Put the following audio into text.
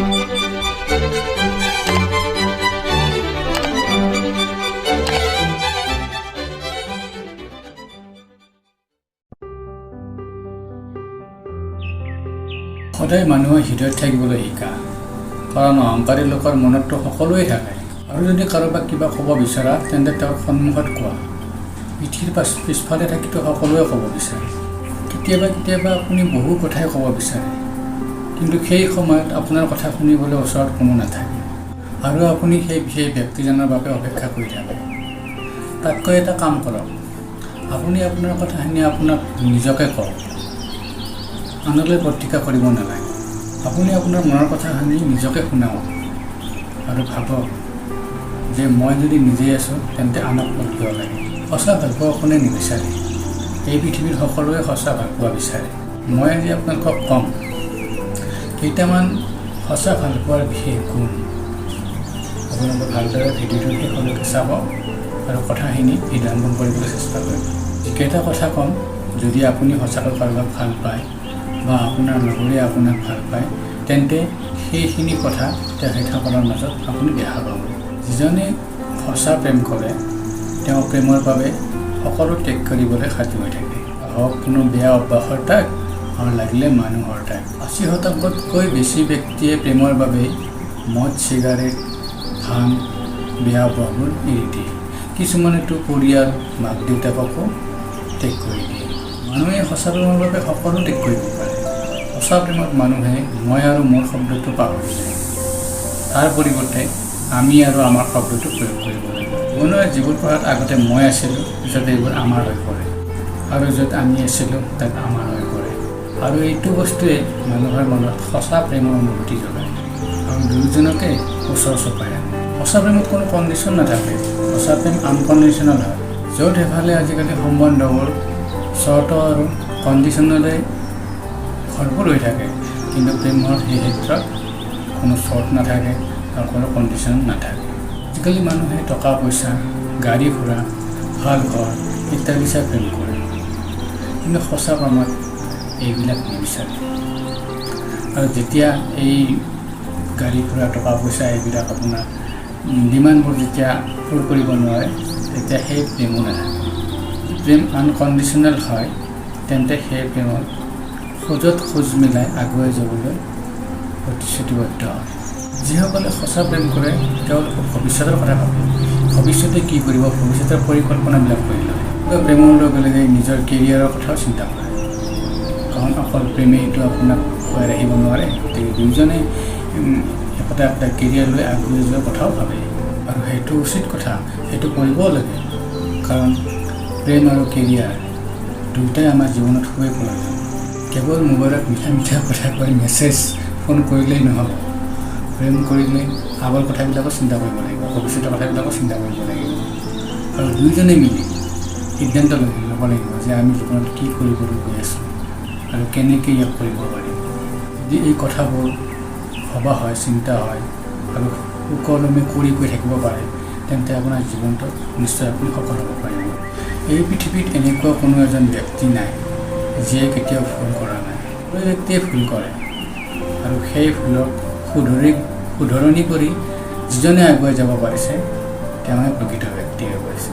সদায় মানুহৰ হৃদয়ত থাকিবলৈ শিকা, কাৰণ অহংকাৰী লোকৰ মনততো সকলোৱে থাকে। আৰু যদি কাৰোবাক কিবা ক'ব বিচৰা তেন্তে তেওঁৰ সন্মুখত কোৱা। পিঠিৰ পিছফালে থাকিতো সকলোৱে ক'ব বিচাৰে। কেতিয়াবা কেতিয়াবা আপুনি বহু কথাই ক'ব বিচাৰে, কিন্তু সেই সময়ত আপোনাৰ কথা শুনিবলৈ ওচৰত কোনো নাথাকে আৰু আপুনি সেই ব্যক্তিজনৰ বাবে অপেক্ষা কৰি থাকে। তাতকৈ এটা কাম কৰক, আপুনি আপোনাৰ কথাখিনি আপোনাক নিজকে কওক, আনলৈ প্ৰতিকা কৰিব নালাগে। আপুনি আপোনাৰ মনৰ কথাখিনি নিজকে শুনাওক আৰু ভাবক যে মই যদি নিজেই আছোঁ তেন্তে আনক কিয় লাগে। সঁচা ভালপোৱা কোনে নিবিচাৰে? এই পৃথিৱীৰ সকলোৱে সঁচা ভালপোৱা বিচাৰে। মই আজি আপোনালোকক ক'ম কেইটামান সঁচা ভালপোৱাৰ বিশেষ গুণ। আপোনালোকে ভালদৰে ভিডিঅ'টো শেষলৈকে চাব আৰু কথাখিনি হৃদয়ংগম কৰিবলৈ চেষ্টা কৰিব। যিকেইটা কথা ক'ম, যদি আপুনি সঁচাকৈ কাৰোবাক ভাল পায় বা আপোনাৰ লগৰীয়া আপোনাক ভাল পায় তেন্তে সেইখিনি কথা তেখেতসকলৰ মাজত আপুনি দেখা পাব। যিজনে সঁচা প্ৰেম কৰে তেওঁ প্ৰেমৰ বাবে সকলো ত্যাগ কৰিবলৈ সাজু হৈ থাকে, হওক কোনো বেয়া অভ্যাসৰ তাক আৰু লাগিলে মানুহৰ তাক। 80%তকৈ বেছি ব্যক্তিয়ে প্ৰেমৰ বাবে মদ, চিগাৰেট, ভাং, বেয়া অভ্যাসবোৰ এৰি দিয়ে। কিছুমানেতো পৰিয়াল, মাক দেউতাককো ত্যাগ কৰি দিয়ে। মানুহে সঁচা প্ৰেমৰ বাবে সকলো ত্যাগ কৰিব পাৰে। সঁচা প্ৰেমত মানুহে মই আৰু মোৰ শব্দটো পাহৰি যায়। তাৰ পৰিৱৰ্তে আমি আৰু আমাৰ শব্দটো প্ৰয়োগ কৰিব লাগিব। জীৱনৰ যিবোৰ পঢ়াত আগতে মই আছিলোঁ, পিছত এইবোৰ আমাৰ হৈ পৰে, আৰু য'ত আমি আছিলোঁ তাত আমাৰ হৈ পৰে। আৰু এইটো বস্তুৱে মানুহৰ মনত সঁচা প্ৰেমৰ অনুভূতি যোগায় আৰু দুয়োজনকে ওচৰ চপাই আনে। সঁচা প্ৰেমত কোনো কণ্ডিশ্যন নাথাকে। সঁচা প্ৰেম আনকণ্ডিশ্যনেল হয়। য'ত এফালে আজিকালি সম্বন্ধবোৰ চৰ্ত আৰু কণ্ডিশ্যনলৈ ভৰপূৰ হৈ থাকে, কিন্তু প্ৰেমৰ সেই ক্ষেত্ৰত কোনো চৰ্ট নাথাকে আৰু কোনো কণ্ডিশ্যন নাথাকে। আজিকালি মানুহে টকা পইচা, গাড়ী ঘোঁৰা, ভাল ঘৰ ইত্যাদি চাই প্ৰেম কৰে, কিন্তু সঁচা প্ৰেমত এইবিলাক নিবিচাৰে। আৰু যেতিয়া এই গাড়ী ঘোঁৰা, টকা পইচা এইবিলাক আপোনাৰ ডিমাণ্ডবোৰ যেতিয়া পূৰ কৰিব নোৱাৰে তেতিয়া সেই প্ৰেমো নাথাকে। প্ৰেম আনকণ্ডিশ্যনেল হয় তেন্তে সেই প্ৰেমত খোজত খোজ মিলাই আগুৱাই যাবলৈ প্ৰতিশ্ৰুতিবদ্ধ হয়। যিসকলে সঁচা প্ৰেম কৰে তেওঁলোকে ভৱিষ্যতৰ কথা ভাবে, ভৱিষ্যতে কি কৰিব, ভৱিষ্যতৰ পৰিকল্পনাবিলাক কৰি লয়। প্ৰেমৰ লগে লগে নিজৰ কেৰিয়াৰৰ কথাও চিন্তা কৰে, কাৰণ অকল প্ৰেমেইটো আপোনাক খুৱাই ৰাখিব নোৱাৰে। গতিকে দুয়োজনে একোটা এটা কেৰিয়াৰ লৈ আগুৱাই যোৱাৰ কথাও ভাবে, আৰু সেইটো উচিত কথা, সেইটো কৰিবও লাগে। কাৰণ প্ৰেম আৰু কেৰিয়াৰ দুয়োটাই আমাৰ জীৱনত খুবেই প্ৰয়োজন। কেৱল মোবাইলত মিঠা মিঠা কথা কৈ মেছেজ ফোন কৰিলেই নহ'ব। প্ৰেম কৰিলে আগৰ কথাবিলাকো চিন্তা কৰিব লাগিব, ভৱিষ্যতৰ কথাবিলাকো চিন্তা কৰিব লাগিব, আৰু দুয়োজনে মিলি সিদ্ধান্ত ল'ব লাগিব যে আমি জীৱনত কি কৰিবলৈ গৈ আছোঁ আৰু কেনেকৈ ইয়াক কৰিব পাৰিম। যদি এই কথাবোৰ ভবা হয়, চিন্তা হয় আৰু সুকলমে কৰি গৈ থাকিব পাৰে তেন্তে আপোনাৰ জীৱনটোত নিশ্চয় আপুনি সফল হ'ব পাৰিব। এই পৃথিৱীত এনেকুৱা কোনো এজন ব্যক্তি নাই যিয়ে কেতিয়াও ভুল কৰা নাই। সকলো ব্যক্তিয়ে ভুল কৰে, আৰু সেই ভুলক শুধৰণি কৰি যিজনে আগুৱাই যাব পাৰিছে তেওঁহে প্ৰকৃত ব্যক্তি হৈ পৰিছে।